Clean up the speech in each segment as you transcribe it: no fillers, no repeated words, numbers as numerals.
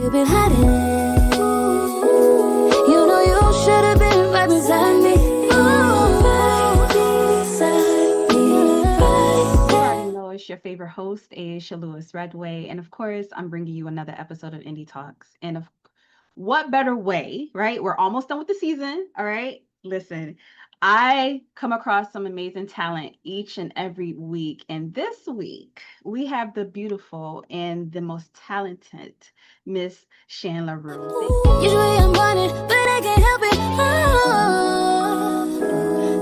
You've been hiding. You know you should have been right beside me. It's your favorite host, Ayesha Lewis Redway. And of course, I'm bringing you another episode of Indie Talks. And of what better way, right? We're almost done with the season. All right. Listen, I come across some amazing talent each and every week. And this week, we have the beautiful and the most talented Miss Chan LaRue. Usually I'm wanted, but I can't help it.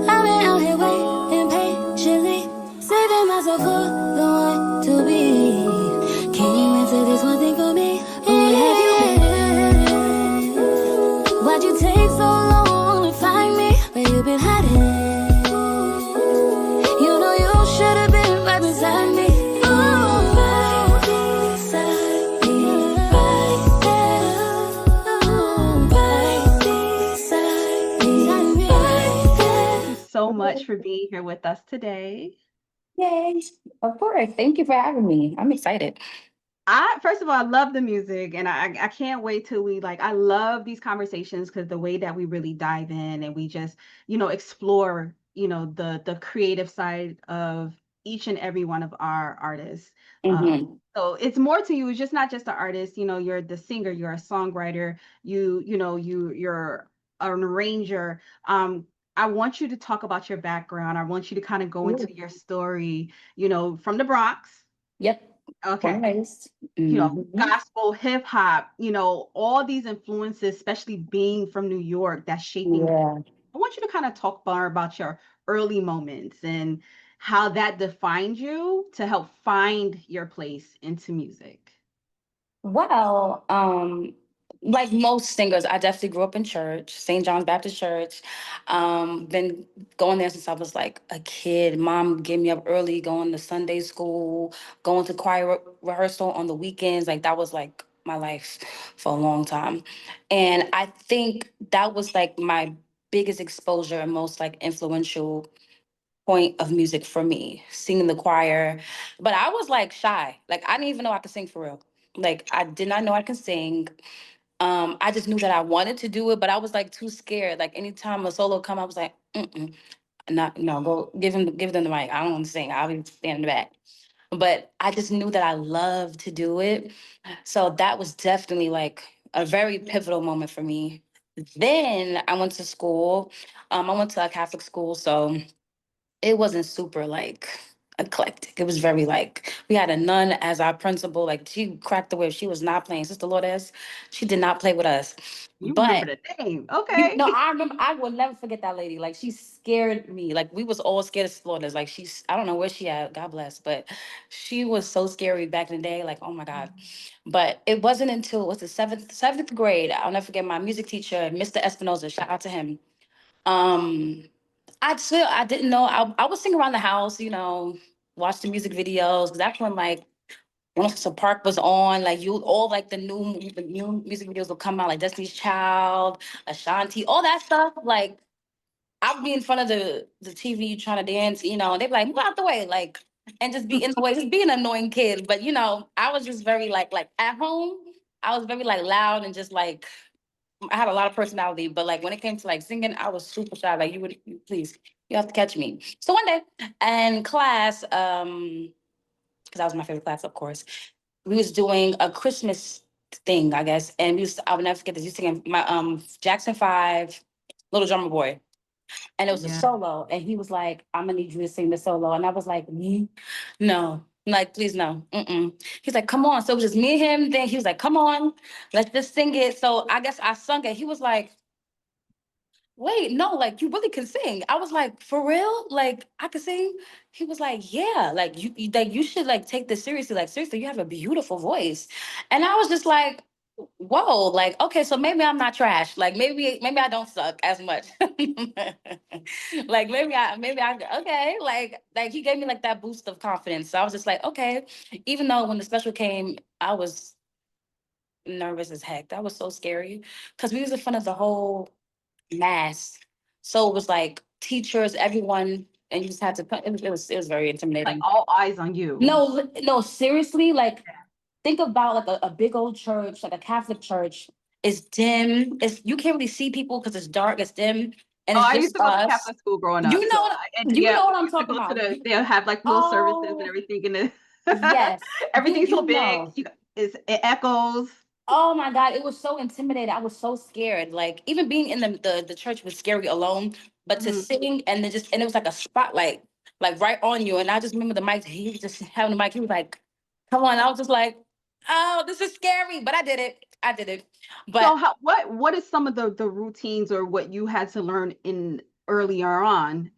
I've been out here waiting patiently, saving myself for the one to be. Can you answer this one thing for me? Where have you been? Why'd you take so long to find me? Where you been hiding? You know you should have been right beside me. Right beside me, right there. Right beside me, right there. Thank you so much for being here with us today. Yay. Of course. Thank you for having me. I'm excited. First of all, I love the music, and I can't wait till I love these conversations because the way that we really dive in and we just explore the creative side of each and every one of our artists. So it's more to you. It's just not just an artist. You're the singer, you're a songwriter, you're an arranger. I want you to talk about your background. I want you to kind of go into your story, from the Bronx. Yep. Okay. Nice. Gospel, hip hop, all these influences, especially being from New York, that's shaping. Yeah. I want you to kind of talk more about your early moments and how that defined you to help find your place into music. Well, like most singers, I definitely grew up in church, St. John's Baptist Church. Been going there since I was like a kid. Mom gave me up early, going to Sunday school, going to choir rehearsal on the weekends. Like that was like my life for a long time. And I think that was like my biggest exposure and most like influential point of music for me, singing the choir. But I was like shy. Like I didn't even know I could sing for real. Like I did not know I could sing. I just knew that I wanted to do it, but I was like too scared. Like anytime a solo come, I was like, not no, go give them the mic. I don't want to sing. I'll be standing in the back. But I just knew that I loved to do it. So that was definitely like a very pivotal moment for me. Then I went to school. I went to a Catholic school, so it wasn't super like eclectic. It was very like we had a nun as our principal. Like she cracked the whip. She was not playing. Sister Lourdes, she did not play with us. You But remember the name. Okay. I remember. I will never forget that lady. Like she scared me. Like we was all scared of Sister Lourdes. Like I don't know where she at. God bless. But she was so scary back in the day. Like oh my God. But it wasn't until it was the seventh grade. I'll never forget my music teacher, Mr. Espinoza. Shout out to him. Um, I didn't know. I was singing around the house, watch the music videos. 'Cause that's when like Once Park was on, like you all like the new music videos will come out, like Destiny's Child, Ashanti, all that stuff. Like I would be in front of the TV trying to dance, and they'd be like, move out the way, like, and just be in the way, just be an annoying kid. But I was just very like at home, I was very like loud and just like I had a lot of personality, but like when it came to like singing, I was super shy. Like please, you have to catch me. So one day in class, because that was my favorite class, of course, we was doing a Christmas thing, I guess, and I would never forget this. You singing my Jackson 5, Little Drummer Boy, and it was a solo, and he was like, "I'm gonna need you to sing the solo," and I was like, "Me, no." Like, please, no. He's like, come on. So it was just me and him. Then he was like, come on, let's just sing it. So I guess I sung it. He was like, wait, no, like you really can sing. I was like, for real? Like I could sing? He was like, yeah, like you should like take this seriously. Like seriously, you have a beautiful voice. And I was just like, whoa, like okay, so maybe I'm not trash. Like maybe I don't suck as much. Like maybe I okay. Like he gave me like that boost of confidence. So I was just like, okay. Even though when the special came, I was nervous as heck. That was so scary because we was in front of the whole mass. So it was like teachers, everyone, and you just had to. It was very Like intimidating. all eyes on you. No, seriously, like think about like a big old church, like a Catholic church. It's dim. It's you can't really see people because it's dark. It's dim, and Oh, it's I used just to go to us. Catholic school growing up, You so know, and you yeah, know we what I'm used to talking go to about. they'll have like little services and Oh, everything, and then yes, everything's so you big. know. It echoes. Oh my God, it was so intimidating. I was so scared. Like even being in the church was scary alone. But to Mhm. sing and then just and it was like a spotlight, like right on you. And I just remember the mic, he was just having the mic, he was like, come on. I was just like, oh, this is scary. But I did it. I did it. So But what is some of the routines or what you had to learn in earlier on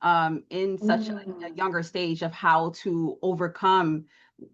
in such a mm, younger stage of how to overcome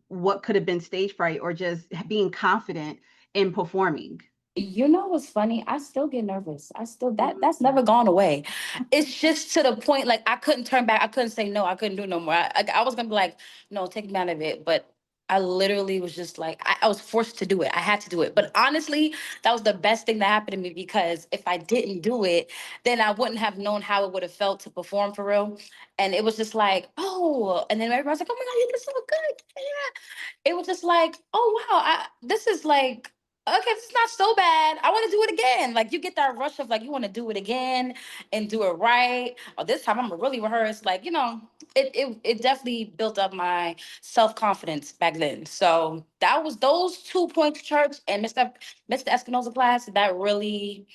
what could have been stage fright or just being confident in performing? you know what's funny? I still get nervous. I still Mhm. that's never gone away. It's just to the point like I couldn't turn back. I couldn't say no. I couldn't do no more. I was gonna be like, no, take me out of it. But I literally was just like I was forced to do it. I had to do it. But honestly, that was the best thing that happened to me because if I didn't do it, then I wouldn't have known how it would have felt to perform for real. And it was just like, oh, and then everybody's like, oh my God, you did so good. Yeah. It was just like, oh wow, this is like okay, it's not so bad. I want to do it again. Like you get that rush of like you want to do it again and do it right. Or this time I'm gonna really rehearse. Like it definitely built up my self confidence back then. So that was those 2 points, church and Mr. Espinoza class that really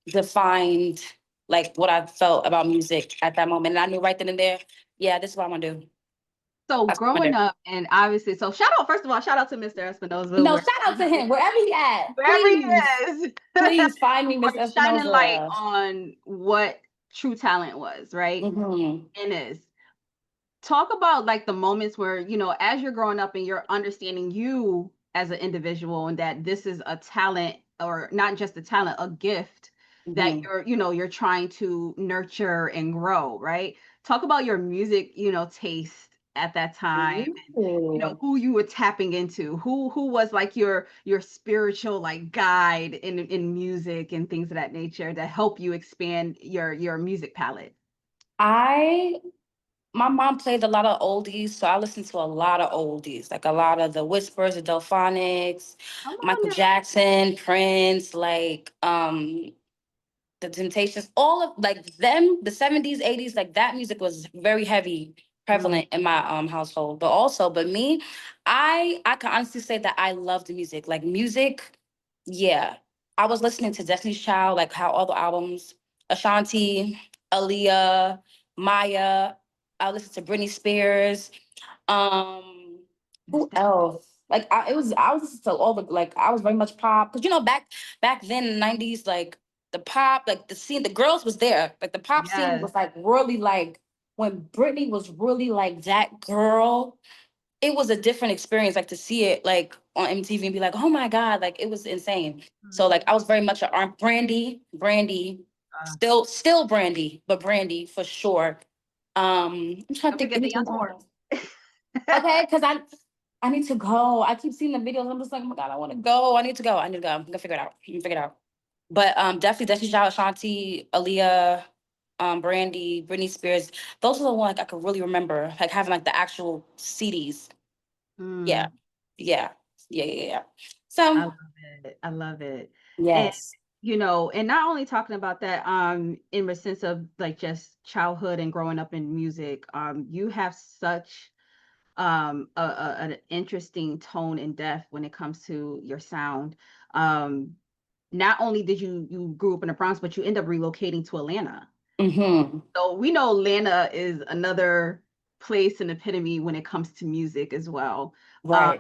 defined like what I felt about music at that moment. And I knew right then and there, yeah, this is what I'm gonna do. So That's what I'm growing gonna do. up and obviously, so shout out first of all, shout out to Mr. Espinoza No, shout out to him wherever he at. wherever he Please, is. please find me, Miss For shining light Espinoza. on what true talent was, right? Hmm. And is talk about like the moments where, as you're growing up and you're understanding you as an individual and that this is a talent or not just a talent, a gift that Hmm. you're trying to nurture and grow, right? Talk about your music, taste at that time and Ooh. who you were tapping into, who was like your spiritual like guide in music and things of that nature that help you expand your music palette. I my mom played a lot of oldies, so I listened to a lot of oldies, like a lot of the Whispers, the Delphonics, Come Michael on Jackson, Prince, like the Temptations, all of like them, the 70s, 80s, like that music was very heavy, now. prevalent in my household. But me, I can honestly say that I love the music. Like music, yeah. I was listening to Destiny's Child, like how all the albums, Ashanti, Aaliyah, Maya. I listened to Britney Spears. Um, who else? Like I was listening to all the like I was very much pop because back then in the 90s like the pop like the scene the girls was there like the pop scene Yes. was like really like when Britney was really like that girl it was a different experience like to see it like on MTV and be like oh my God like it was insane so Mhm. like I was very much an Brandy Uh, still Brandy but Brandy for sure I'm trying to don't think forget the anything young horse. else. Okay, because I need to go. I keep seeing the videos. I'm just like, oh my God, I want to go. I need to go. I need to go. I'm gonna figure it out. I'm gonna figure it out. But definitely Destiny Child, Ashanti, Aaliyah, Brandy, Britney Spears. Those are the ones like, I could really remember, like having like the actual CDs. Yeah, Mm, yeah, yeah. So I love it. I love it. And yes. and not only talking about that, in the sense of like just childhood and growing up in music, you have such an interesting tone and depth when it comes to your sound. Um, not only did you grew up in the Bronx, but you end up relocating to Atlanta. Mm-hmm. So we know Atlanta is another place and epitome when it comes to music as well. Um,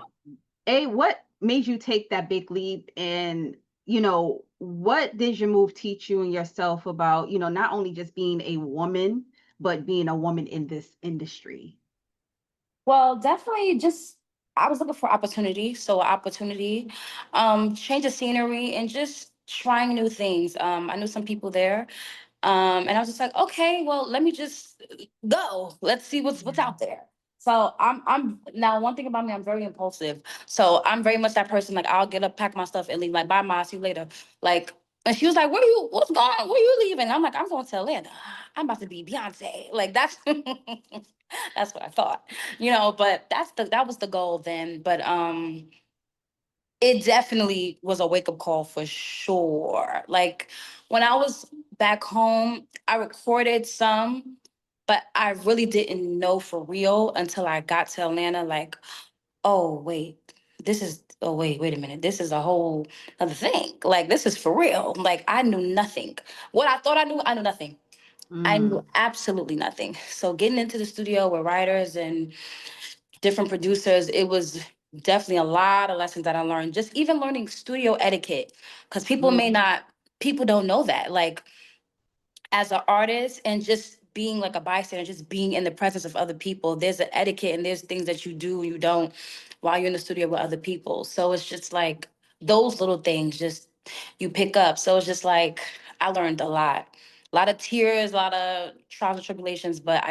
Right. what made you take that big leap? And, what did your move teach you and yourself about, not only just being a woman, but being a woman in this industry? Well, definitely just I was looking for opportunity. So opportunity, change of scenery and just trying new things. I knew some people there. And I was just like, okay, well, let me just go. Let's see what's Yeah. out there. So I'm now one thing about me, I'm very impulsive. So I'm very much that person, like I'll get up, pack my stuff and leave, like bye ma, see you later. Like and she was like, what's going on? Where you leaving? I'm like, I'm going to Atlanta. I'm about to be Beyonce. Like that's that's what I thought, but that was the goal then. But it definitely was a wake up call for sure. Like when I was back home, I recorded some, but I really didn't know for real until I got to Atlanta. Like, oh wait, wait a minute, this is a whole other thing. Like this is for real. Like I knew nothing. What I thought I knew nothing. I Mm, knew absolutely nothing. So getting into the studio with writers and different producers, it was definitely a lot of lessons that I learned. Just even learning studio etiquette, because mm. people don't know that. Like as an artist and just being like a bystander, just being in the presence of other people, there's an etiquette and there's things that you do, you don't while you're in the studio with other people. So it's just like those little things just you pick up. So it's just like I learned a lot. A lot of tears, a lot of trials and tribulations, but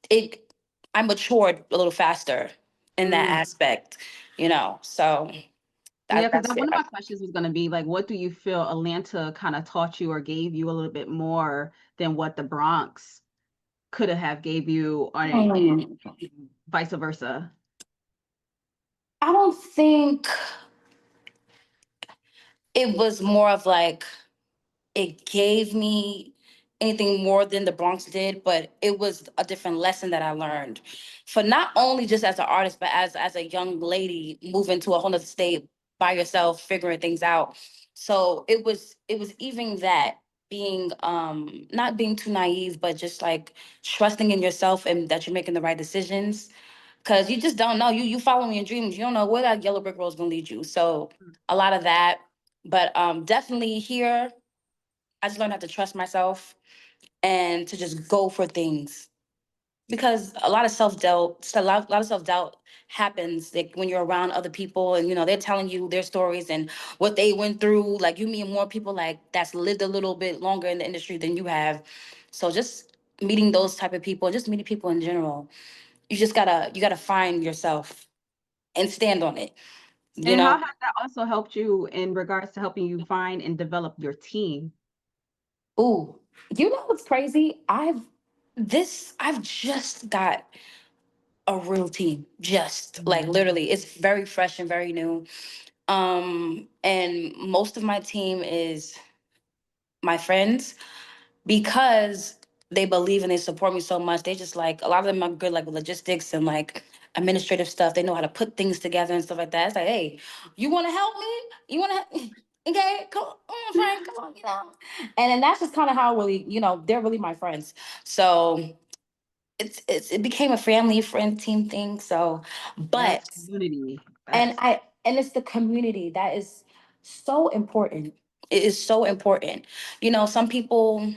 it I matured a little faster in that Mm. aspect, you know. So Yeah, because that's it. one of my questions was going to be like, what do you feel Atlanta kind of taught you or gave you a little bit more than what the Bronx could have gave you, or Hmm. vice versa? I don't think it was more of like it gave me anything more than the Bronx did, but it was a different lesson that I learned for not only just as an artist, but as a young lady moving to a whole nother state by yourself, figuring things out. So it was even that being not being too naive, but just like trusting in yourself and that you're making the right decisions. Cause you just don't know. You following your dreams. You don't know where that yellow brick road is gonna lead you. So a lot of that. But definitely here I just learned how to trust myself and to just go for things because a lot of self-doubt, a lot of self-doubt happens like when you're around other people and they're telling you their stories and what they went through. Like you meet more people like that's lived a little bit longer in the industry than you have. So just meeting those type of people, just meeting people in general, you gotta find yourself and stand on it. You And how know. has that also helped you in regards to helping you find and develop your team? Ooh, you know what's crazy? I've just got a real team. Just like Mm. literally, it's very fresh and very new. And most of my team is my friends because they believe and they support me so much. They just like a lot of them are good like with logistics and like administrative stuff. They know how to put things together and stuff like that. It's like, hey, you want to help me? You want to? Okay, come on, Frank, come on, And then that's just kind of how really, they're really my friends. So it became a family friend team thing. So, Yes, but community. and That's it's the community that is so important. It is so important. Some people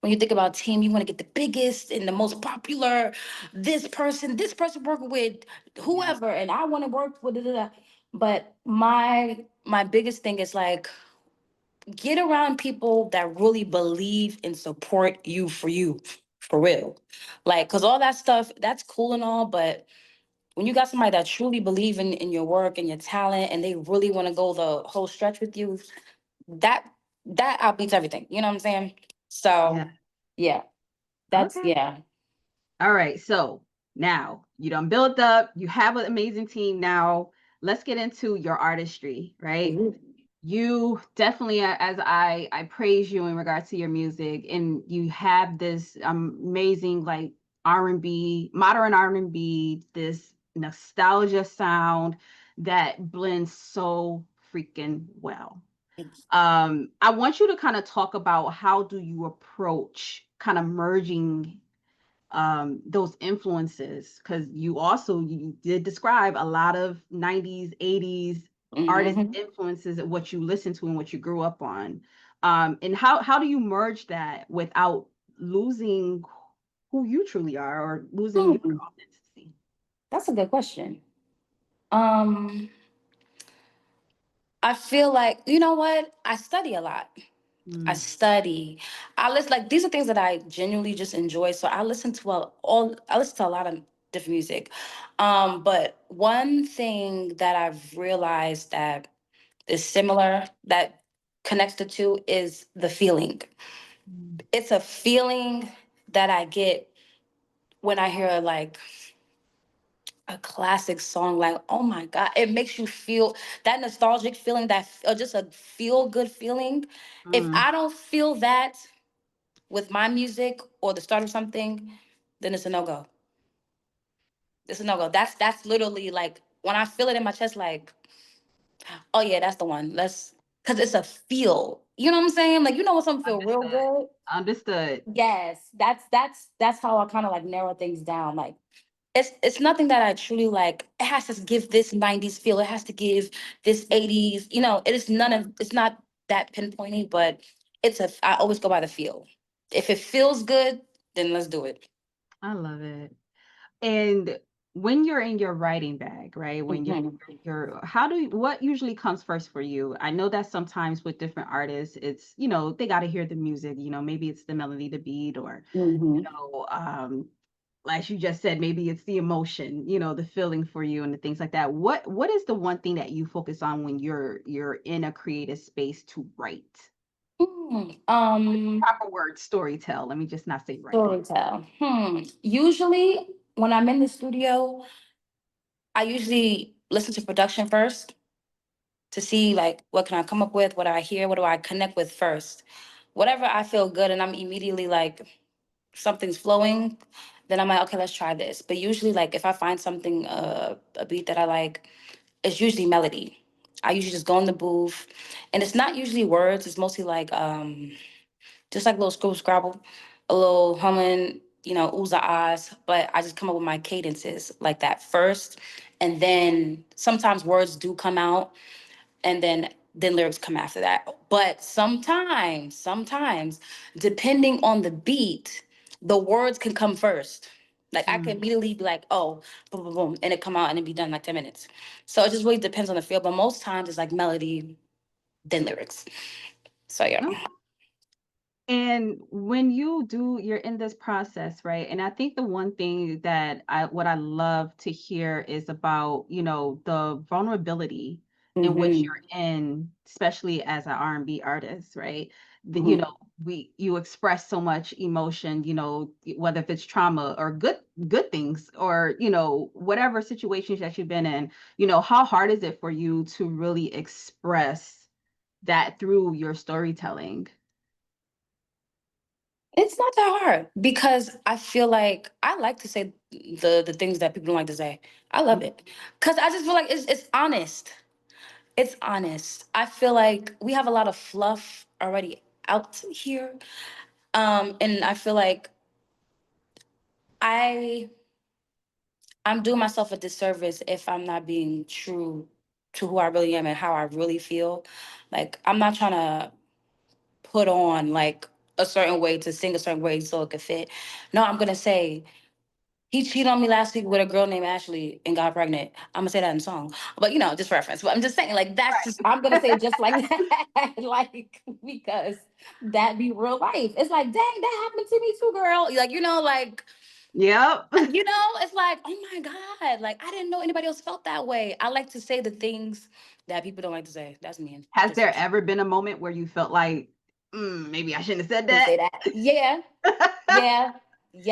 when you think about team, you want to get the biggest and the most popular. This person working with yeah. whoever, and I want to work with. Da, da, da. But my biggest thing is like get around people that really believe and support you for real. Like, cause all that stuff that's cool and all, but when you got somebody that truly believe in your work and your talent, and they really want to go the whole stretch with you, that that outbeats everything. You know what I'm saying? Yeah. So yeah. That's Okay. yeah. All right. So now you done built up, you have an amazing team. Now let's get into your artistry, right? Mhm. You definitely, as I praise you in regards to your music, and you have this amazing like R&B, modern R&B, this nostalgia sound that blends so freaking well. I want you to kind of talk about how do you approach kind of merging those influences, because you did describe a lot of 90s 80s artist Mhm. influences of what you listened to and what you grew up on, and how do you merge that without losing who you truly are or losing your Hmm. authenticity? That's a good question. Um, I feel like you know what? I study a lot. I Mm, study. I listen like these are things that I genuinely just enjoy. So I listen to a lot of different music. But one thing that I've realized that is similar that connects the two is the feeling. mm, It's a feeling that I get when I hear like a classic song, like, oh my God, it makes you feel that nostalgic feeling, or just a feel good feeling. If Mm, I don't feel that with my music or the start of something, then it's a no go. It's a no go. That's literally like when I feel it in my chest, like, oh yeah, that's the one. Let's, because it's a feel. You know what I'm saying? Like, you know when something feel real understood. good. Understood. Yes, that's how I kind of like narrow things down. Like, it's nothing that I truly like. It has to give this 90s feel. It has to give this 80s. You know, it is none of. It's not that pinpointing, but it's a. I always go by the feel. If it feels good, then let's do it. I love it. And when you're in your writing bag, right? When Mhm. you're how do you, what usually comes first for you? I know that sometimes with different artists, it's, they got to hear the music, maybe it's the melody, the beat, or, you Mhm. know, um, like you just said, maybe it's the emotion, the feeling for you and the things like that. What is the one thing that you focus on when you're in a creative space to write? Hmm. Proper word, storytell. Let me just not say writing. Storytell. Usually, when I'm in the studio, I usually listen to production first to see like what can I come up with, what do I hear, what do I connect with first. Whatever I feel good and I'm immediately like something's flowing, then I'm like, okay, let's try this. But usually, like if I find something, a beat that I like, it's usually melody. I usually just go in the booth, and it's not usually words. It's mostly like just like a little scribble scrabble, a little humming, oohs and ahs. But I just come up with my cadences like that first, and then sometimes words do come out, and then lyrics come after that. But sometimes, depending on the beat, the words can come first. Like I can Mm. immediately be like, oh, boom, boom, boom, and it come out and it be done in like 10 minutes. So it just really depends on the feel. But most times it's like melody, then lyrics. So yeah. And when you're in this process, right? And I think the one thing that what I love to hear is about, the vulnerability in which Mm-hmm. you're in, especially as an R&B artist, right? That, Mm-hmm. you express so much emotion, whether if it's trauma or good things or, whatever situations that you've been in, how hard is it for you to really express that through your storytelling? It's not that hard because I feel like I like to say the things that people don't like to say. I love it because I just feel like it's honest. It's honest. I feel like we have a lot of fluff already out here. And I feel like I I'm doing myself a disservice if I'm not being true to who I really am and how I really feel. Like I'm not trying to put on like a certain way to sing a certain way so it could fit. No, I'm gonna say he cheated on me last week with a girl named Ashlee and got pregnant. I'm gonna say that in song, but just reference. But I'm just saying, like that's just I'm gonna say it just like that, like because that be real life. It's like, dang, that happened to me too, girl. Like like Yep. it's like, oh my god, like I didn't know anybody else felt that way. I like to say the things that people don't like to say. That's me. And Has just there ever been a moment where you felt like, maybe I shouldn't have said can that? say that. Yeah, yeah,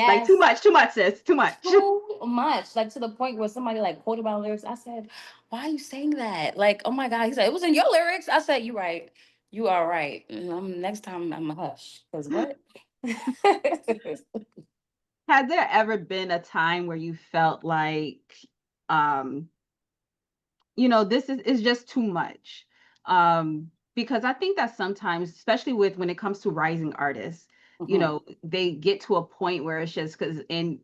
Like yes. too much, sis, too much. Too much, like to the point where somebody like quoted my lyrics. I said, "Why are you saying that?" Like, oh my god. He said, "It was in your lyrics." I said, "You right. You are right. Next time I'm a hush. Cause what?" Has there ever been a time where you felt like, um, this is just too much? Because I think that sometimes, especially with when it comes to rising artists, Mhm. they get to a point where it's just because and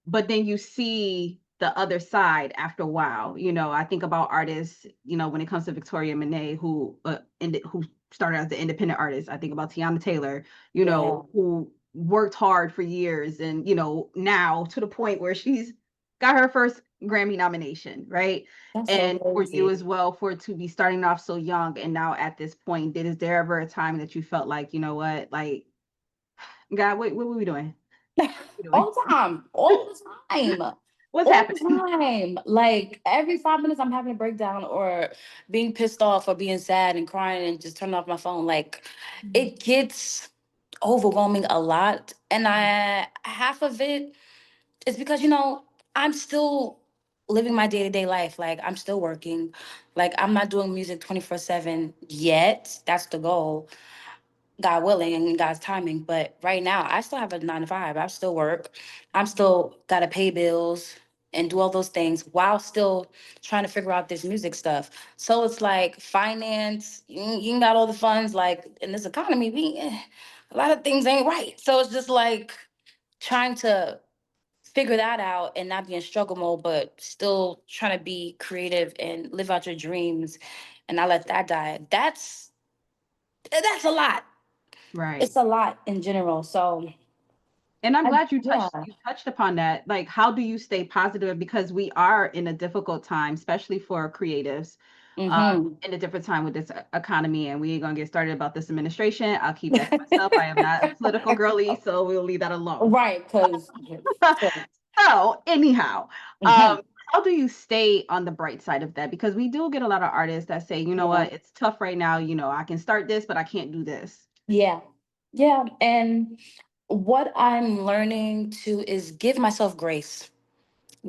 but then you see the other side after a while. I think about artists, when it comes to Victoria Monet, who started as an independent artist. I think about Tiana Taylor, Yeah, who worked hard for years and, now to the point where she's got her first Grammy nomination, right? that's so And for you crazy. as well, for it to be starting off so young and now at this point, is there ever a time that you felt like, you know what, like, God, what were we doing? What are we All the doing? time, all the time, What's all the happening? time. Like every 5 minutes, I'm having a breakdown or being pissed off or being sad and crying and just turning off my phone. Like it gets overwhelming a lot, and I half of it is because I'm still living my day-to-day life. Like I'm still working. Like I'm not doing music 24/7 yet. That's the goal. God willing and in God's timing. But right now, I still have a 9 to 5. I still work. I'm still gotta pay bills and do all those things while still trying to figure out this music stuff. So it's like finance, you ain't got all the funds. Like in this economy, a lot of things ain't right. So it's just like trying to figure that out and not be in struggle mode, but still trying to be creative and live out your dreams and not let that die. That's a lot. Right. It's a lot in general. So And I'm glad yeah. you touched upon that. Like, how do you stay positive? Because we are in a difficult time, especially for creatives, Mm-hmm. in a different time with this economy. And we ain't gonna get started about this administration. I'll keep that to myself. I am not a political girly, so we'll leave that alone. Right, because So, anyhow, hmm how do you stay on the bright side of that? Because we do get a lot of artists that say, you know yeah. what, it's tough right now. You know, I can start this, but I can't do this. Yeah. Yeah. And what I'm learning to is give myself grace.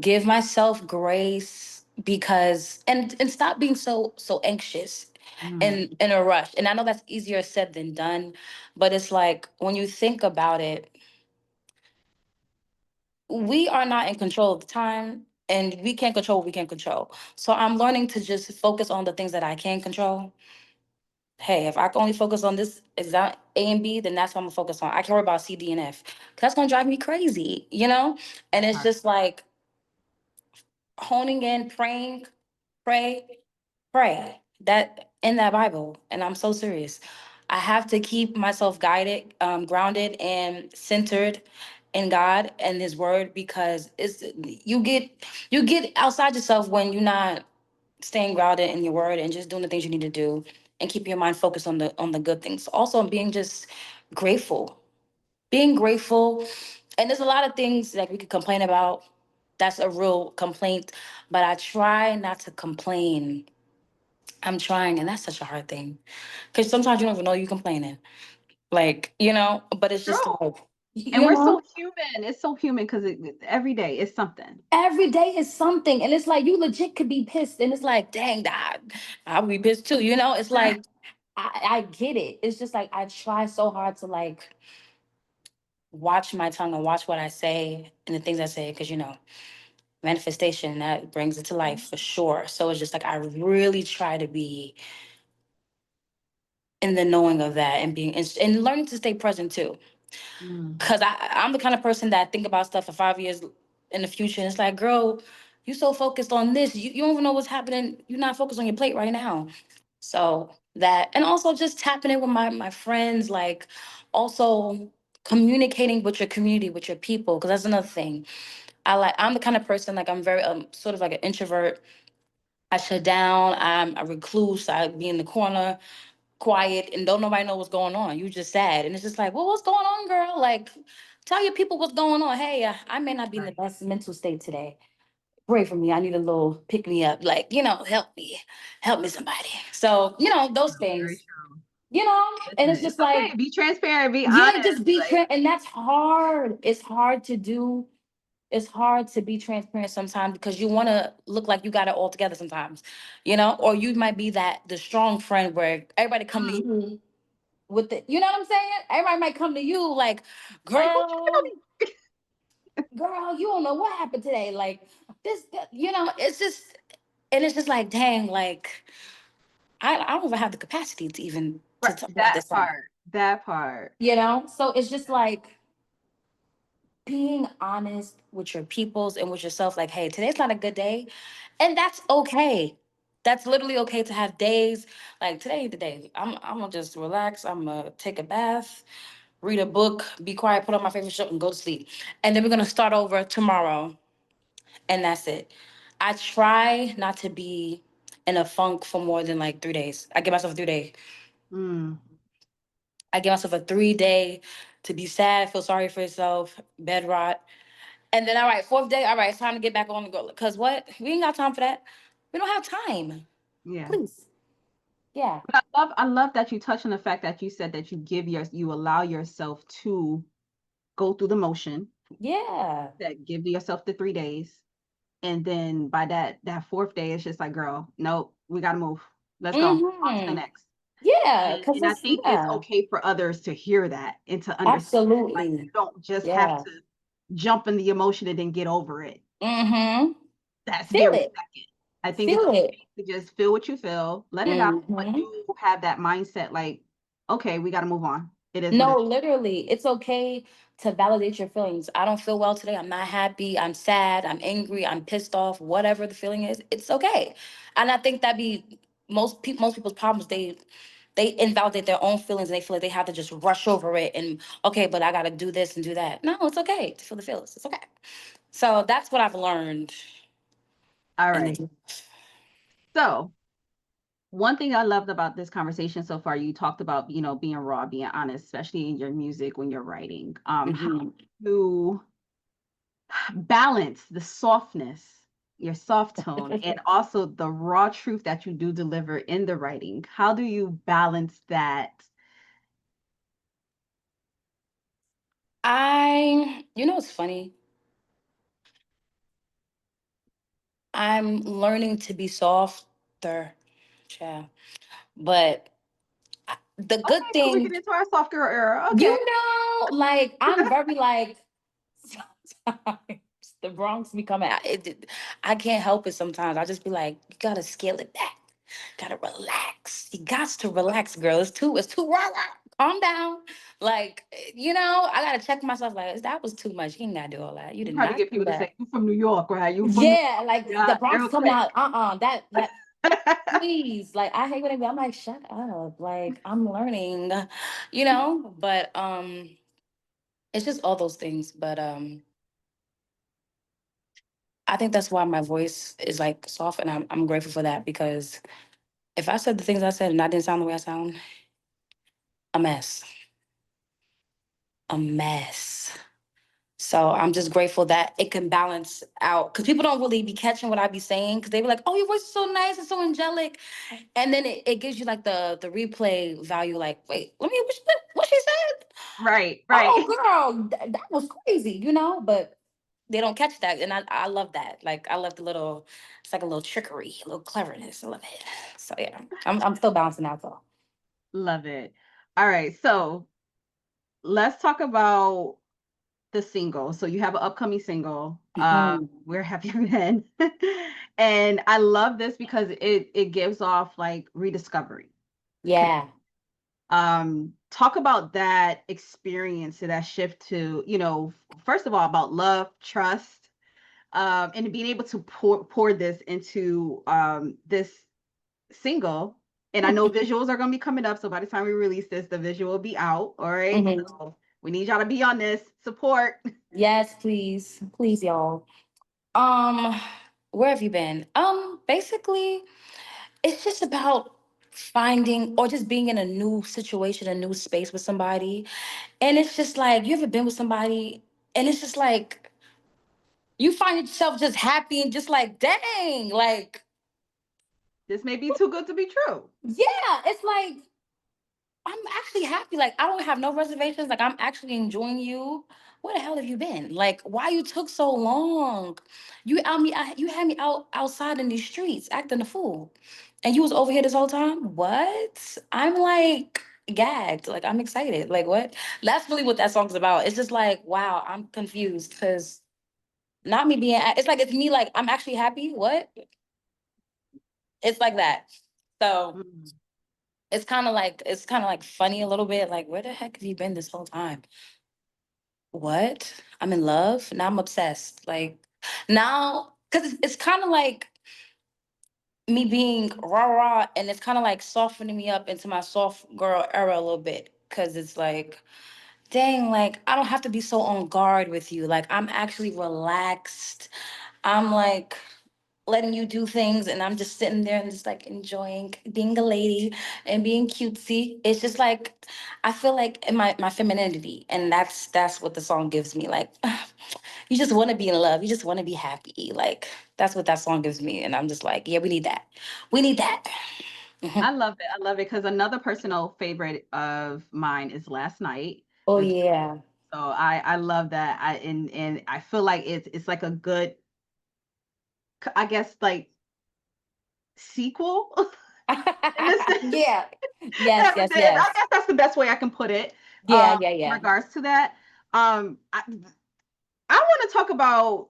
Give myself grace because and stop being so anxious Mm, and in a rush. And I know that's easier said than done, but it's like when you think about it, we are not in control of the time and we can't control what we can't control. So I'm learning to just focus on the things that I can control. Hey, if I can only focus on this exam A and B, then that's what I'm gonna focus on. I can't worry about C, D, and F. 'Cause that's gonna drive me crazy, you know? And that it's part. just like honing in, praying, pray, pray. That in that Bible. And I'm so serious. I have to keep myself guided, grounded and centered in God and his word because it's you get outside yourself when you're not staying grounded in your word and just doing the things you need to do and keep your mind focused on the good things. Also being just grateful. Being grateful. And there's a lot of things that we could complain about. That's a real complaint. But I try not to complain. I'm trying, and that's such a hard thing. Because sometimes you don't even know you're complaining. Like, but it's just True. like, And you we're so know, human. It's so human because every day is something. every day is something. And it's like you legit could be pissed. And it's like, dang, I'll be pissed too. It's like I get it. It's just like I try so hard to like watch my tongue and watch what I say and the things I say, because manifestation that brings it to life for sure. So it's just like I really try to be in the knowing of that and being and learning to stay present too. Mm, Cause I'm the kind of person that think about stuff for 5 years in the future. And it's like, girl, you so focused on this, you don't even know what's happening. You're not focused on your plate right now. So that, and also just tapping in with my friends, like also communicating with your community, with your people, because that's another thing. I'm the kind of person like I'm very sort of like an introvert. I shut down. I'm a recluse. I be in the corner, quiet, and don't nobody know what's going on. You just sad, and it's just like, well, what's going on, girl? Like, tell your people what's going on. Hey, I may not be in the right. best mental state today. Pray for me. I need a little pick me up. Like, help me, somebody. So, those Very things. true. And Listen, it's it's just like, okay. Be transparent. Be yeah, honest. just be Like, and that's hard. It's hard to do. It's hard to be transparent sometimes because you want to look like you got it all together sometimes, or you might be the strong friend where everybody come to mm, you with the, you know what I'm saying? Everybody might come to you like, like what you girl, girl, you don't know what happened today. Like this, it's just, and it's just like, dang, like I don't even have the capacity to even to right, talk about that this stuff, part. That part. So it's just like being honest with your peoples and with yourself, like, hey, today's not a good day. And that's okay. That's literally okay to have days like today ain't the day. I'm gonna just relax. I'm gonna take a bath, read a book, be quiet, put on my favorite show, and go to sleep. And then we're gonna start over tomorrow. And that's it. I try not to be in a funk for more than like 3 days. I give myself a 3 day. Mm, I give myself a 3 day to be sad, feel sorry for yourself, bed rot. And then, all right, fourth day, all right, it's time to get back on the go. Because what? We ain't got time for that. We don't have time. yeah. Please. Yeah. But I love that you touched on the fact that you said that you allow yourself to go through the motion, Yeah. that give yourself the 3 days. And then by that fourth day, it's just like, girl, nope, we gotta move. Let's go on to the Mm-hmm. next. Yeah, because And I it's, think it's yeah, okay for others to hear that and to understand. Like, you absolutely. don't just have Yeah. to jump in the emotion and then get over it Mm-hmm. that Feel scary it. second. I think it's Feel it. okay to just feel what you feel, let it out, but Mm-hmm. do have that mindset like, okay, we got to move on. It is what No, it literally, it's okay to validate your feelings. I don't feel well today. I'm not happy. I'm sad. I'm angry. I'm pissed off. Whatever the feeling is, it's okay. And I think that be most people's problems. They invalidate their own feelings and they feel like they have to just rush over it and okay, but I got to do this and do that. No, it's okay to feel the feelings. It's okay. So that's what I've learned All in right. the. So, one thing I loved about this conversation so far, you talked about, being raw, being honest, especially in your music when you're writing. How Mhm. to balance the softness, your soft tone, and also the raw truth that you do deliver in the writing. How do you balance that? It's funny. I'm learning to be softer, yeah. But the good Okay, so we're thing, getting into our soft girl era. Okay. like I'm very like sometimes the Bronx be coming out. I can't help it sometimes. I just be like, you gotta scale it back. Gotta relax. You got to relax, girl. It's too raw. Calm down. Like, I gotta check myself. Like, that was too much. You ain't gotta do all that. You You did try to not get do people to say, that. you from New York, right? You from New Yeah, like the York. Yeah, Bronx real coming quick. out. That please. Like I hate when they be. I'm like, shut up. Like I'm learning, But it's just all those things. But I think that's why my voice is like soft, and I'm grateful for that because if I said the things I said and I didn't sound the way I sound, a mess, a mess. So I'm just grateful that it can balance out because people don't really be catching what I be saying because they be like, "Oh, your voice is so nice and so angelic," and then it gives you like the replay value. Like, wait, let me what she said. Right, right. Oh, girl, that was crazy, But they don't catch that, and I love that. Like, I love it's like a little trickery, a little cleverness. I love it. So yeah, I'm still bouncing out though. Love it. All right, so let's talk about the single. So you have an upcoming single. Mhm. Where have you been? And I love this because it gives off like rediscovery. Yeah. Talk about that experience, that shift to, first of all about love, trust, and being able to pour this into this single. And I know visuals are going to be coming up, so by the time we release this, the visual will be out. All right, Mhm. so we need y'all to be on this support. Yes, please, please, y'all. Um, where have you been? Basically, it's just about finding or just being in a new situation, a new space with somebody. And it's just like you ever been with somebody and it's just like you find yourself just happy and just like, dang, like, This may be too good to be true. yeah, it's like I'm actually happy. Like I don't have no reservations. Like I'm actually enjoying you. Where the hell have you been? Like why you took so long? You had me outside in these streets acting a fool. And you was over here this whole time? What? I'm like gagged. Like I'm excited. Like what? That's really what that song's about. It's just like, wow, I'm confused because not me being it's like it's me like I'm actually happy. What? It's like that. So Mm. it's kind of like funny a little bit. Like, where the heck have you been this whole time? What? I'm in love. Now I'm obsessed. Like now, because it's kind of like me being rah rah, and it's kind of like softening me up into my soft girl era a little bit. Cause it's like, dang, like I don't have to be so on guard with you. Like I'm actually relaxed. I'm like letting you do things and I'm just sitting there and just like enjoying being a lady and being cutesy. It's just like I feel like in my femininity and that's what the song gives me. Like you just want to be in love. You just want to be happy. Like that's what that song gives me. And I'm just like, yeah, we need that. We need that. I love it. I love it because another personal favorite of mine is Last Night. Oh The yeah. So I love that. And I feel like it's like a good I guess like sequel in this sense. Yeah. Yes, yes, I yes. guess that's the best way I can put it. Yeah, yeah, In yeah. regards to that, I want to talk about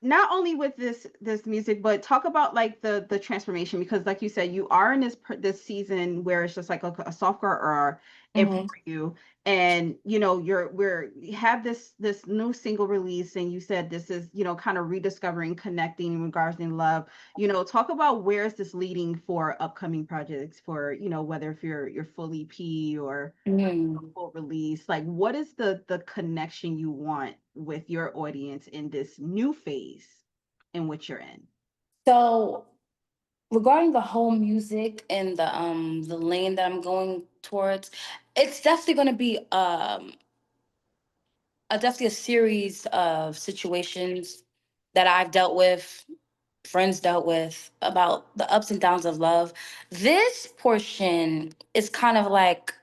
not only with this music, but talk about like the transformation because, like you said, you are in this season where it's just like a softcore era and for Hmm. you, and you know you have this new single release, and you said this is kind of rediscovering, connecting in regards in love. Talk about where is this leading for upcoming projects for whether if you're full EP or Hmm. full release, like what is the connection you want with your audience in this new phase in which you're in? So regarding the whole music and the lane that I'm going towards, it's definitely going to be definitely a series of situations that I've dealt with, friends dealt with, about the ups and downs of love. This portion is kind of like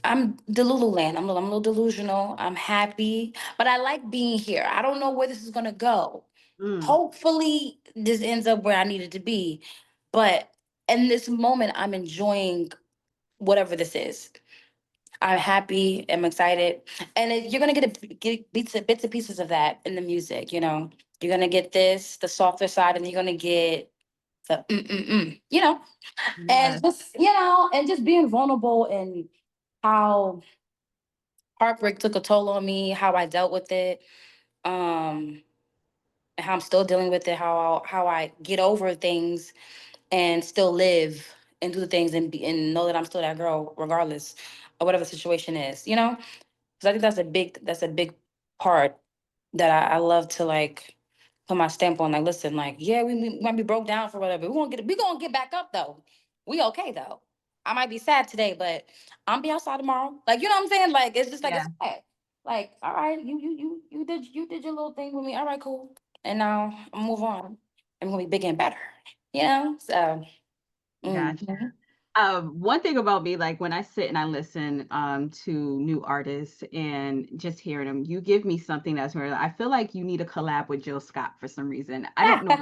I'm Delulu land. I'm a little delusional. I'm happy, but I like being here. I don't know where this is gonna go. Mm, Hopefully, this ends up where I needed to be. But in this moment, I'm enjoying whatever this is. I'm happy. I'm excited, and you're gonna get bits and pieces of that in the music. You're gonna get the softer side, and you're gonna get the yes, and just being vulnerable and how heartbreak took a toll on me, how I dealt with it, um, and how I'm still dealing with it, how I get over things and still live and do the things and know that I'm still that girl regardless of whatever the situation is. Because I think that's a big part that I love to like put my stamp on. Like, listen, like, yeah, we might be broke down for whatever. We gonna get back up though. We okay though. I might be sad today, but I'm be outside tomorrow. Like, you know what I'm saying? Like, it's just like yeah, it's okay. Like, all right, you did your little thing with me. All right, cool. And now I'm move on. I'm gonna be bigger and better. So gotcha. mhm. One thing about me, like when I sit and I listen to new artists and just hearing them, you give me something that's where I feel like you need a collab with Jill Scott for some reason. I don't know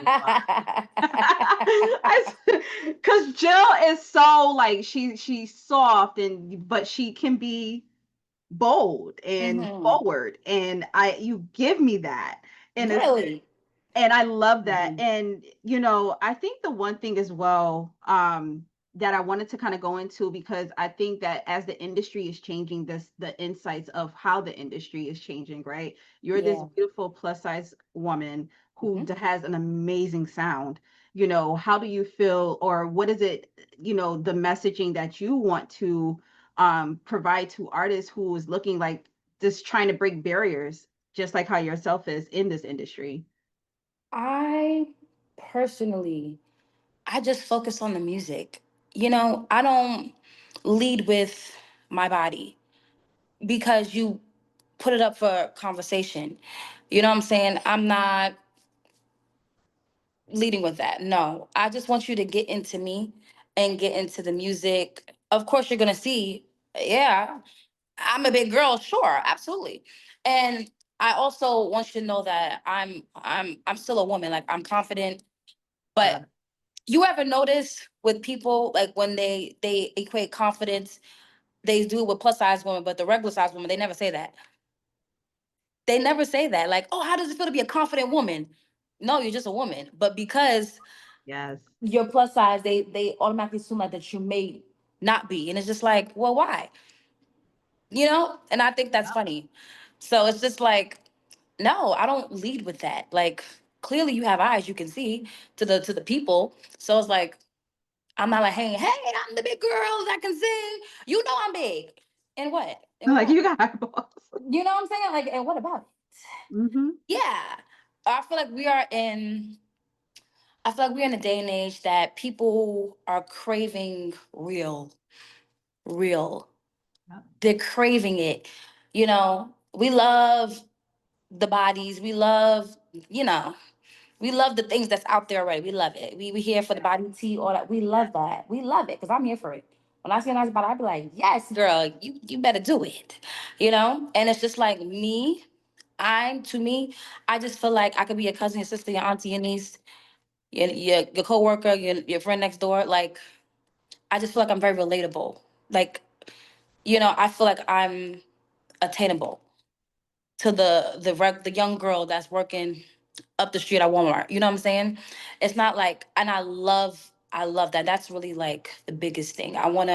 because Jill is so like she's soft and but she can be bold and Mhm. forward, and I you give me that in a Really? and I love that. Mhm. And I think the one thing as well that I wanted to kind of go into, because I think that as the industry is changing, the insights of how the industry is changing, right? You're this Yeah. beautiful plus size woman who Mhm. has an amazing sound. How do you feel, or what is it, the messaging that you want to provide to artists who is looking like just trying to break barriers, just like how yourself is in this industry? I personally, I just focus on the music. I don't lead with my body because you put it up for conversation. You know what I'm saying? I'm not leading with that. No, I just want you to get into me and get into the music. Of course, you're going to see, yeah, I'm a big girl, sure, absolutely. And I also want you to know that I'm still a woman. Like, I'm confident, Yeah. but you ever notice with people like when they equate confidence, they do it with plus size women, but the regular size women, they never say that. They never say that. Like, oh, how does it feel to be a confident woman? No, you're just a woman. But because Yes. you're plus size, they automatically assume like that you may not be. And it's just like, well, why? And I think that's funny. So it's just like, no, I don't lead with that. Like, clearly you have eyes, you can see to the people. So it's like, I'm not like, hey, I'm the big girl that can sing. I'm big. And what? And what Like about you it? got eyeballs. You know what I'm saying? Like, and what about it? Hmm. Yeah. I feel like we are in I feel like we're in a day and age that people are craving real. They're craving it. We love the bodies. You know, we love the things that's out there already. We love it. We here for the body tea, all that. We love that. We love it because I'm here for it. When I see a nice body, I be like, yes, girl, you better do it. And it's just like me. To me, I just feel like I could be your cousin, your sister, your auntie, your niece, your coworker, your friend next door. Like, I just feel like I'm very relatable. Like, I feel like I'm attainable to the young girl that's working up the street at Walmart. You know what I'm saying? It's not like, and I love that. That's really like the biggest thing. I want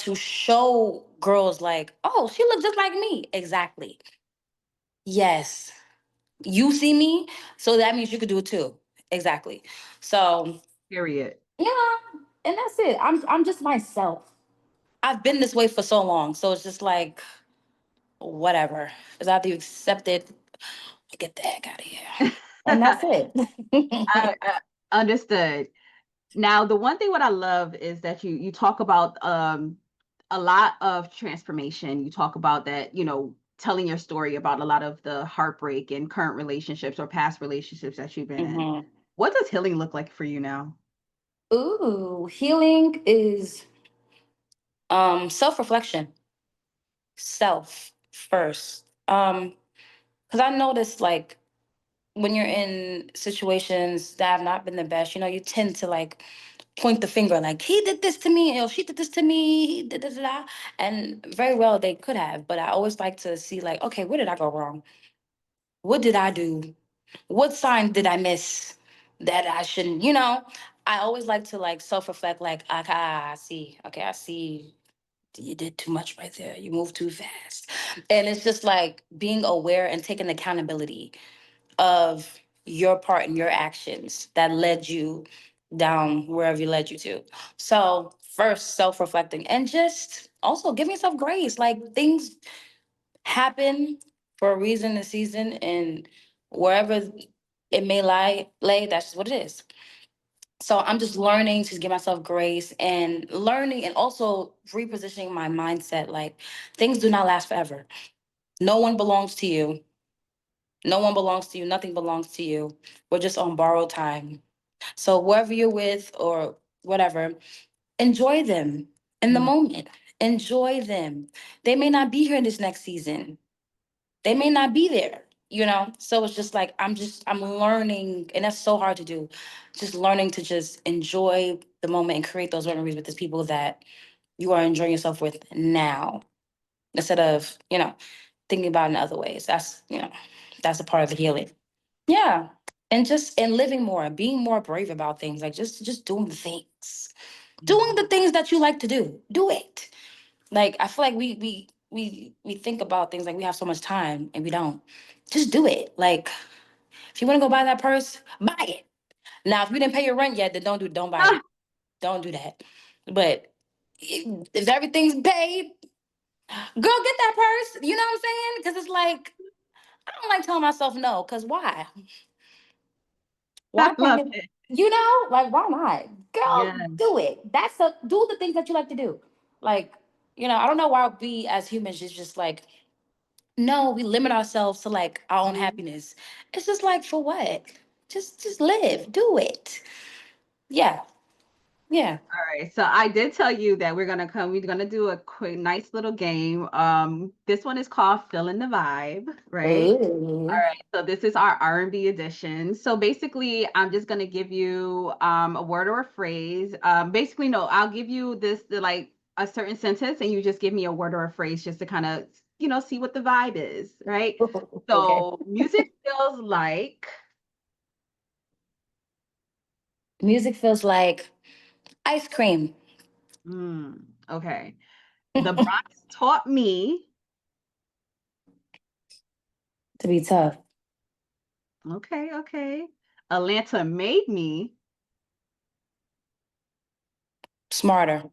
to show girls like, oh, she looks just like me. Exactly. Yes. You see me, so that means you could do it too. Exactly. So Period. yeah, and that's it. I'm just myself. I've been this way for so long, so it's just like whatever. It's either you accept it, or get the heck out of here, and that's it. I understood. Now, the one thing what I love is that you talk about a lot of transformation. You talk about that, telling your story about a lot of the heartbreak and current relationships or past relationships that you've been in. Mhm. What does healing look like for you now? Ooh, healing is self-reflection, self first. Because I noticed like when you're in situations that have not been the best, you tend to like point the finger, like he did this to me, or she did this to me, he did this, and very well they could have. But I always like to see like, okay, where did I go wrong? What did I do? What sign did I miss that I shouldn't? I always like to like self-reflect, like, okay, I see. Okay, I see you did too much right there. You moved too fast. And it's just like being aware and taking accountability of your part and your actions that led you down wherever you led you to. So first self-reflecting and just also giving yourself grace. Like things happen for a reason, a season, and wherever it may lay, that's just what it is. So I'm just learning to give myself grace and learning and also repositioning my mindset. Like things do not last forever. No one belongs to you. No one belongs to you. Nothing belongs to you. We're just on borrowed time. So whoever you're with or whatever, enjoy them in the Mm. moment. Enjoy them. They may not be here this next season. They may not be there. So it's just like I'm learning, and that's so hard to do. Just learning to just enjoy the moment and create those memories with the people that you are enjoying yourself with now, instead of, thinking about it in other ways. That's a part of the healing. Yeah. And living more, being more brave about things, like just doing the things. Doing the things that you like to do. Do it. Like I feel like we think about things like we have so much time and we don't. Just do it. Like if you want to go buy that purse, buy it. Now if you didn't pay your rent yet, then don't buy Ah, it. Don't do that. But if everything's paid, girl, get that purse. You know what I'm saying? Because it's like I don't like telling myself no. Because why? I Why can't love it? it. Like why not? Girl, Yes. do it. Do the things that you like to do. Like, I don't know why we as humans just like, no, we limit ourselves to like our own Mhm. happiness. It's just like for what? Just live. Do it. Yeah. Yeah. All right. So I did tell you that we're gonna do a quick, nice little game. This one is called Fill in the Vibe, right? All Ooh. right, so this is our R&B edition. So basically, I'm just gonna give you a word or a phrase. Basically, no, I'll give you like a certain sentence, and you just give me a word or a phrase just to kind of, see what the vibe is, right? Okay. So music feels like Music feels like ice cream. mm, okay. The Bronx taught me, To be tough. okay, okay. Atlanta made me, Smarter.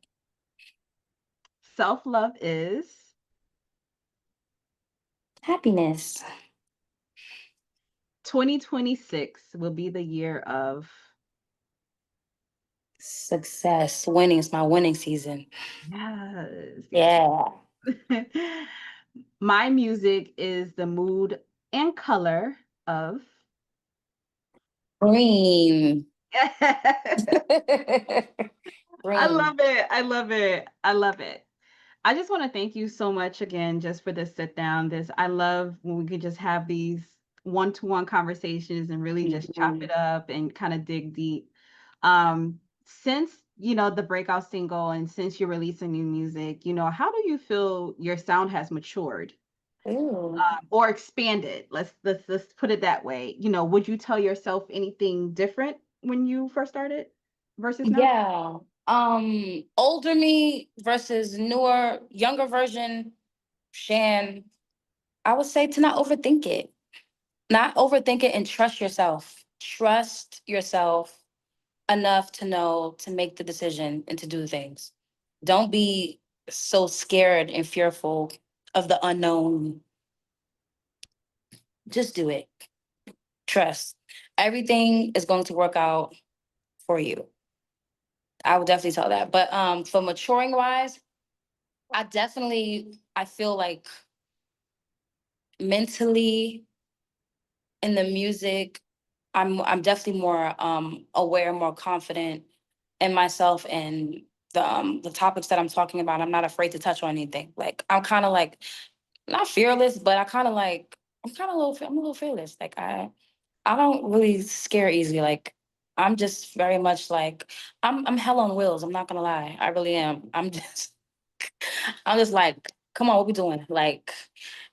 self-love is, Happiness. 2026 will be the year of Success. Winning is my winning season. yes, yes. Yeah. My music is the mood and color of. Green. I Green. love it. I love it. I love it. I just want to thank you so much again just for this sit down. This I love when we could just have these one-to-one conversations and really just chop Mhm. it up and kind of dig deep. Since the breakout single and since you're releasing new music, how do you feel your sound has matured Ooh. or expanded? Let's put it that way. Would you tell yourself anything different when you first started versus now? Yeah. Older me versus newer, younger version, Shan. I would say to not overthink it. Not overthink it and trust yourself. Trust yourself enough to know to make the decision and to do the things. Don't be so scared and fearful of the unknown. Just do it. Trust. Everything is going to work out for you. I would definitely tell that. But for maturing wise, I feel like mentally in the music, I'm definitely more aware, more confident in myself and the topics that I'm talking about. I'm not afraid to touch on anything. Like I'm kind of like not fearless, but I'm a little fearless. Like I don't really scare easy. Like I'm just very much like I'm hell on wheels. I'm not gonna lie. I really am. I'm just like, come on, what we doing? Like,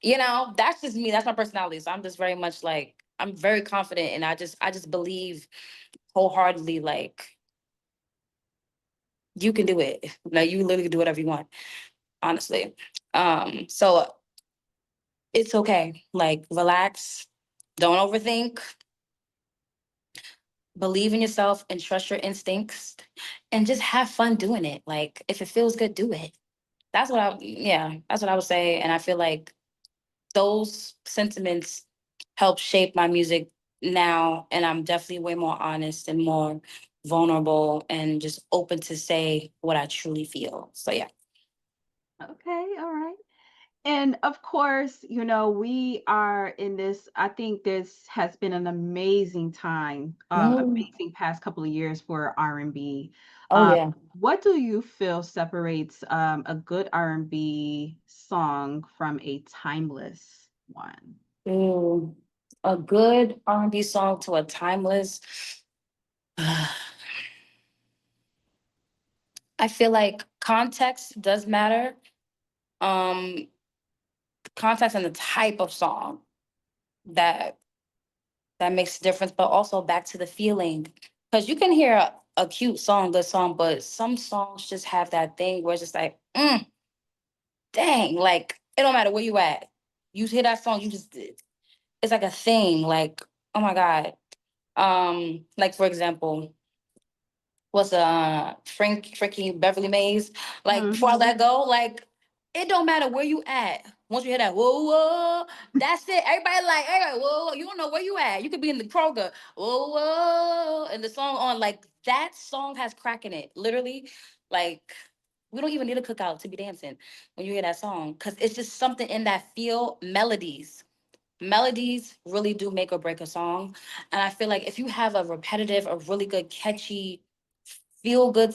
that's just me. That's my personality. So I'm just very much like I'm very confident and I just believe wholeheartedly like you can do it. Like you literally can do whatever you want, honestly. So it's okay. Like relax, don't overthink, believe in yourself and trust your instincts and just have fun doing it. Like if it feels good, do it. That's what I would say. And I feel like those sentiments help shape my music now. And I'm definitely way more honest and more vulnerable and just open to say what I truly feel. So yeah. Okay, all right. And of course, we are in this, I think this has been an amazing time, Mm. amazing past couple of years for R&B. Oh Um, yeah. what do you feel separates a good R&B song from a timeless one? Ooh. A good R&B song to a timeless. I feel like context does matter. Um, Context and the type of song that that makes a difference, but also back to the feeling. Because you can hear a cute song, good song, but some songs just have that thing where it's just like, dang, like it don't matter where you at. You hear that song, it's like a thing. Like, oh my God. Like for example, what's Frankie Beverly Mays. Like before I Hmm. let go, like it don't matter where you at. Once you hear that whoa whoa, that's it. Everybody whoa, whoa. You don't know where you at. You could be in the Kroger, whoa whoa, and the song on like that song has crack in it. Literally, like we don't even need a cookout to be dancing when you hear that song because it's just something in that feel. Melodies really do make or break a song, and I feel like if you have a repetitive, a really good, catchy feel good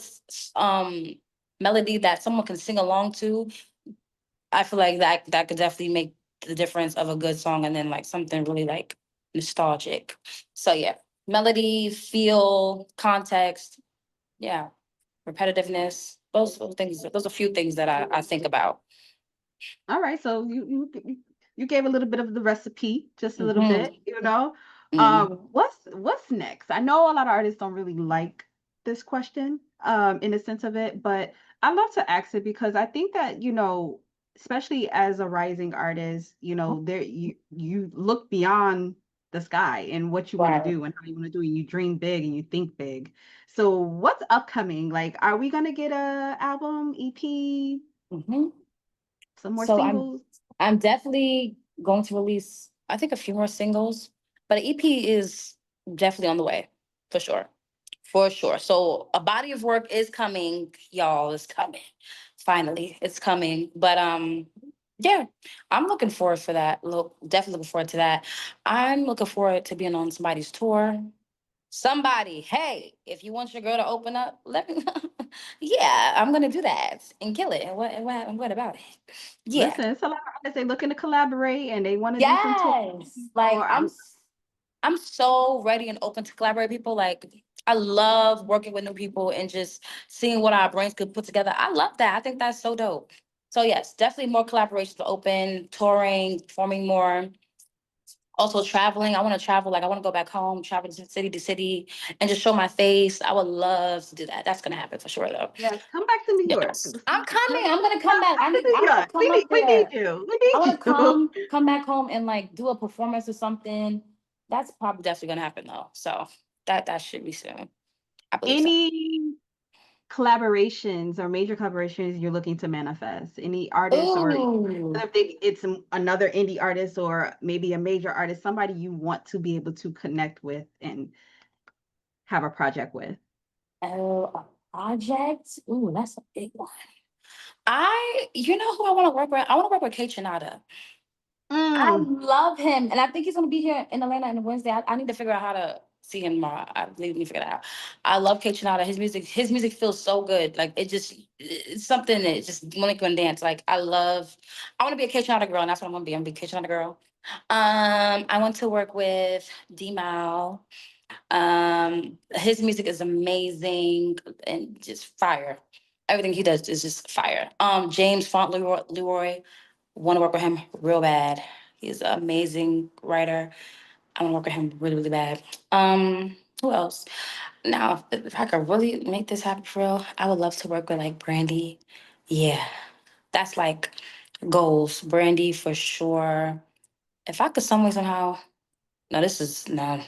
melody that someone can sing along to, I feel like that could definitely make the difference of a good song and then like something really like nostalgic. So yeah, melody, feel, context, yeah, repetitiveness. Those things. Those are a few things that I think about. All right, so you gave a little bit of the recipe, just a little bit, Hmm. Hmm. What's next? I know a lot of artists don't really like this question, in the sense of it, but I love to ask it because I think that, especially as a rising artist, there you look beyond the sky and what you want to Right. do and how you want to do it. You dream big and you think big. So what's upcoming? Like, are we gonna get a album, EP, Hmm. some more So singles? I'm definitely going to release, I think, a few more singles, but an EP is definitely on the way, for sure. For sure. So a body of work is coming, y'all. It's coming. Finally, it's coming. But yeah, I'm looking forward for that. Look, definitely looking forward to that. I'm looking forward to being on somebody's tour. Somebody, hey, if you want your girl to open up, let me know. Yeah, I'm gonna do that and kill it. And what about it? Yeah. Listen, it's a lot of artists, they looking to collaborate and they want to do some touring. Yes. So Like I'm so ready and open to collaborate people. Like I love working with new people and just seeing what our brains could put together. I love that. I think that's so dope. So yes, definitely more collaborations open, touring, performing more. Also traveling. I want to travel. Like I want to go back home, travel to city, and just show my face. I would love to do that. That's gonna happen for sure, though. yes, come back to New York. Yes, I'm coming. I'm gonna come Come back. to New I want York. to come up We need there. you. We I need want to you. come back home and like do a performance or something. That's probably definitely gonna happen though. So that should be soon. I believe so. Any collaborations or major collaborations you're looking to manifest? Any artists or Ooh. if it's another indie artist or maybe a major artist, somebody you want to be able to connect with and have a project with? Oh, a project. Ooh, that's a big one. You know who I want to work with? I want to work with K Tronada. I Mm, love him, and I think he's gonna be here in Atlanta on Wednesday. I need to figure out how to see him tomorrow. I need to figure that out. I love K Tronada. His music feels so good. Like it's something that just when it can dance. Like I want to be a K Tronada girl, and that's what I'm gonna be. I'm gonna be a K Tronada girl. I want to work with D Mal. His music is amazing and just fire. Everything he does is just fire. James Font Leroy, want to work with him real bad. He's an amazing writer. I want to work with him really, really bad. Who else? Now, if I could really make this happen for real, I would love to work with like Brandy. Yeah, that's like goals. Brandy for sure. If I could some way somehow, no, this is no,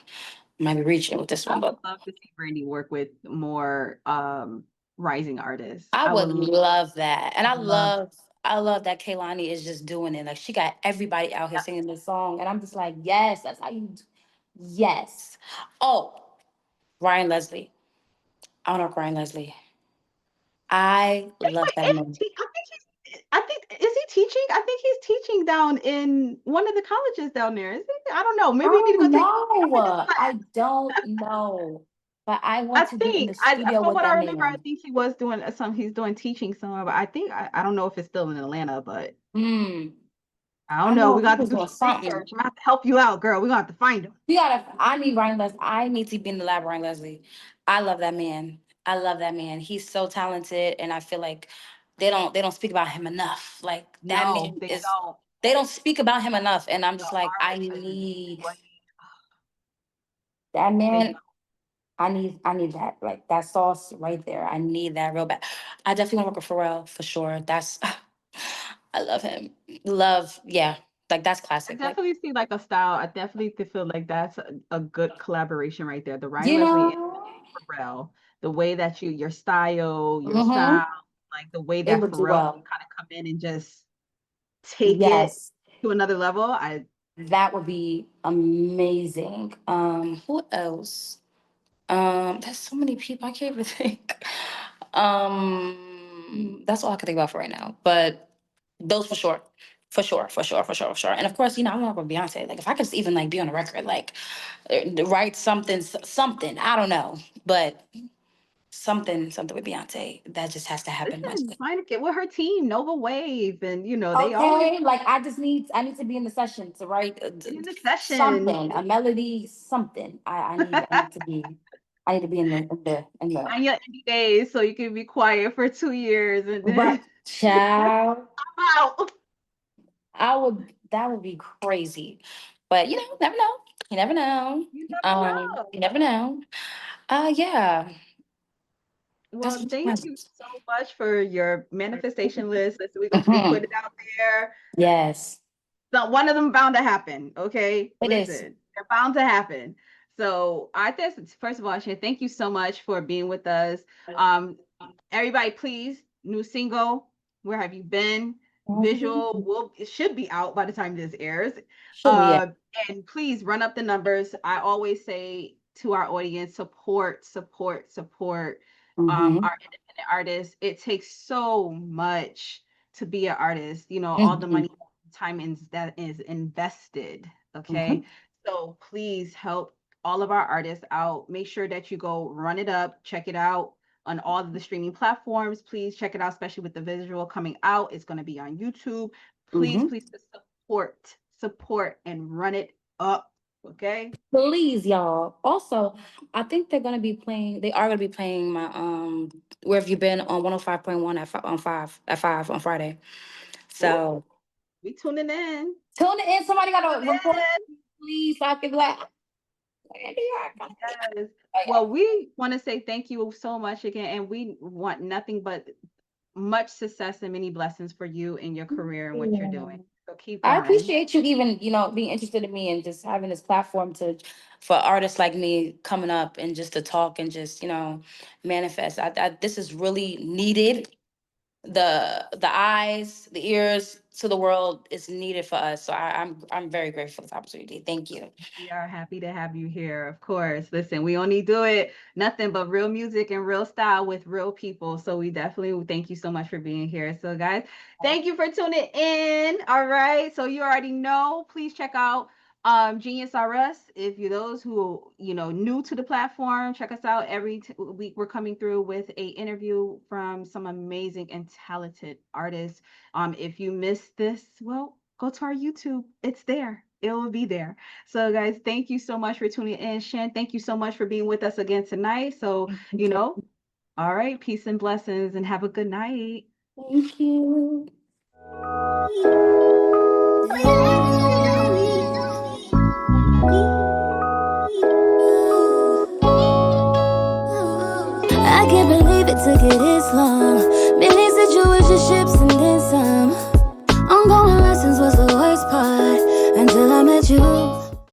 might be reaching with this I one, would but love to see Brandy work with more rising artists. I I would would love that. And love. I love that Kaylani is just doing it. Like she got everybody out here singing this song. And I'm just like, yes, that's how yes. Oh, Ryan Leslie. I don't know Ryan Leslie. I love that Wait, man. I think is he teaching? I think he's teaching down in one of the colleges down there. Is he? I don't know. I Maybe you need to go don't take his know. I class. don't know. But I I want to be in think the studio from with what I that remember, I man. think he was doing some. He's doing teaching somewhere, but I think I don't know if it's still in Atlanta, but Hmm. I don't I know. know We he got to was do doing some something. research. I'm gonna have to help you out, girl. We're gonna have to find him. I need Ryan Leslie. I need to be in the lab, Ryan Leslie. I love that man. I love that man. He's so talented, and I feel like they don't speak about him enough. Like that No, man they is don't. they don't speak about him enough. And I'm The just like, I art and need what that they man. don't. I need that. Like that sauce right there. I need that real bad. I definitely want to work with Pharrell for sure. That's I love him. Love, yeah. Like that's I classic. Like, definitely see like a style. I definitely feel like that's a good collaboration right there. The Ryan you Leslie and know, Pharrell, the way that your style, your mm-hmm, sound, like the way it that would do Pharrell can well. kind of come in and just take it Yes. to another level. I That would be amazing. Who else? There's so many people I can't even think. That's all I can think about for right now. But those for sure. For sure, for sure, for sure, for sure. And of course, I want to work with Beyonce. Like if I could just even like be on a record, like write something, I don't know. But something with Beyonce. That just has to happen one listen, day. find get with her team, Nova Wave, and they always Okay, like I need to be in the session to write get in the session. something, a melody, something. I need to be in the On your indie days, so you can be quiet for 2 years and right then child. come out. That would be crazy. But never know. You never know. You never know. You never know. Yeah. That's Well, what thank you happens. so much for your manifestation list. Listen, we put Mhm. it out there. Yes, So one of them bound to happen. Okay, it is. listen, they're bound to happen. So I think first of all, Shay, thank you so much for being with us. Um, everybody, please, new single. Where have you been? Visual Mhm. will it should be out by the time this airs. Should be, yeah. And please run up the numbers. I always say to our audience, support, support, support Hmm. our independent artists. It takes so much to be an artist. All the Hmm. money, time that is invested. Hmm. Okay, so please help. all of our artists out. Make sure that you go run it up, check it out on all of the streaming platforms. Please check it out, especially with the visual coming out. It's going to be on YouTube. Please, please support and run it up. Okay. Please, y'all. Also, I think they're gonna be playing. They are gonna be playing my Where Have You Been on 105.1 at 5 on Friday. So we tuning in. Tune in. Somebody gotta report, in. please. So I can be like, yes. Well, we want to say thank you so much again, and we want nothing but much success and many blessings for you in your career and what you're doing. So keep going. I appreciate you even, being interested in me and just having this platform for artists like me coming up and just to talk and just, manifest. This is really needed. The eyes, the ears to the world is needed for us. So I'm very grateful for this opportunity. Thank you. We are happy to have you here, of course. Listen, we only do it nothing but real music and real style with real people. So we definitely thank you so much for being here. So guys, thank you for tuning in. All right. So you already know, please check out Genius R Us. If you're those who new to the platform, check us out every week. We're coming through with a interview from some amazing and talented artists. If you missed this, well, go to our YouTube. It's there. It will be there. So guys, thank you so much for tuning in. Shan, thank you so much for being with us again tonight. So all right, peace and blessings, and have a good night. Thank you. I can't believe it took it this long.